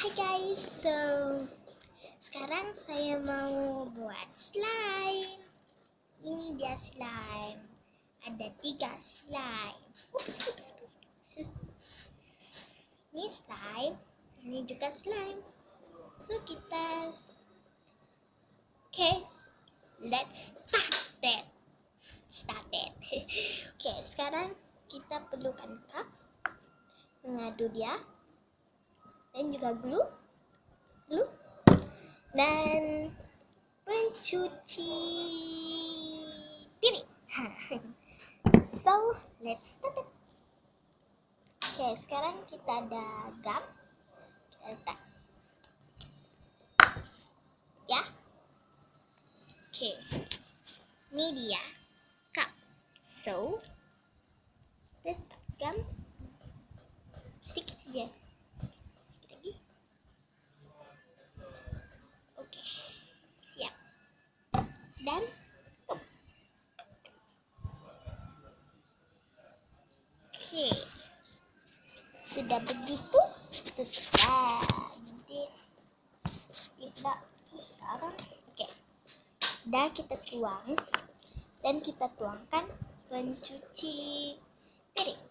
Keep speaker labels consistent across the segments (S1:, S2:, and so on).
S1: Hai guys, sekarang saya mau buat slime. Ini dia slime. Ada 3 slime. Ini slime, ini juga slime. So kita, let's start it. Sekarang kita perlukan cup, mengadu dia, dan juga glue dan pencuci piring. So let's start it. Sekarang kita ada gum, kita letak ya. Ini dia cup. So letak gum sedikit saja. Siap. Dan sudah begitu tutupkan. Tidak usah. Dah kita tuang dan kita tuangkan pencuci piring.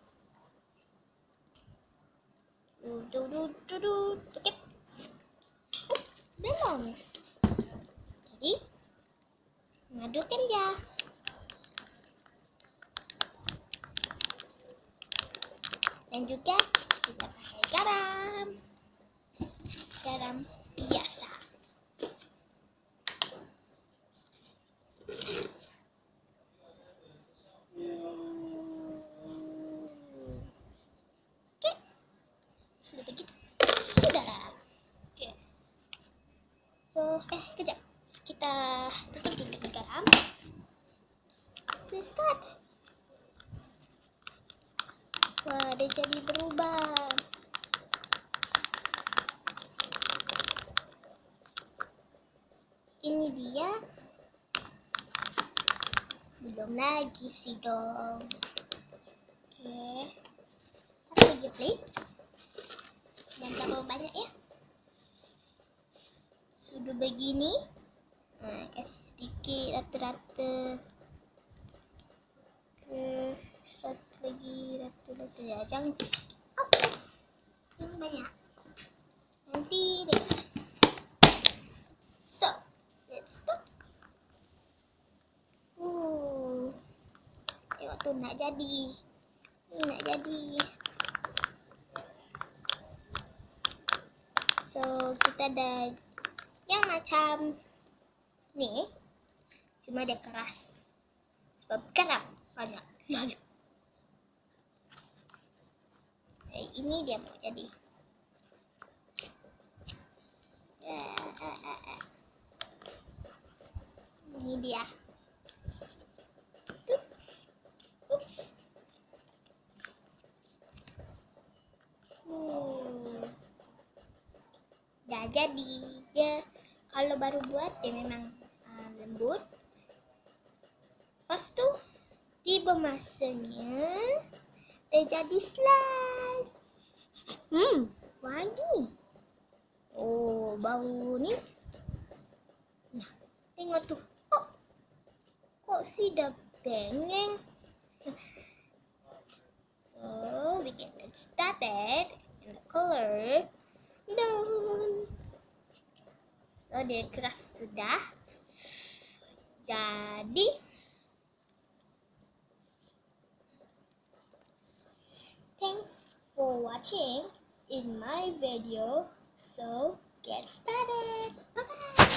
S1: Belum. Jadi mengadukkan dia. Dan juga kita pakai garam biasa. Sudah begitu. Sudah. So, kejap. Kita tutup dengan garam. Let's start. Wah, dia jadi berubah. Ini dia. Belum lagi sih dong. Taruh lagi plate. Dan terlalu banyak ya. Sudah begini. Kasih sedikit rata-rata. Rata-rata ya. Jangan. Jangan banyak. Nanti dekas. So, let's start. Tengok tu nak jadi. Ini nak jadi. So, kita ada yang macam ni. Cuma dia keras. Sebab garam banyak. Lalu. Ini dia mau jadi. Ini dia. Dah jadi. Dia kalau baru buat dia memang lembut. Lepas tu tiba masanya dia jadi slime. Wangi. Oh, bau ni. Nah, tengok tu. Kok sudah bengeng. So we can get started in the color down. So dia keras sudah. Jadi thanks for watching in my video. So get started. Bye bye.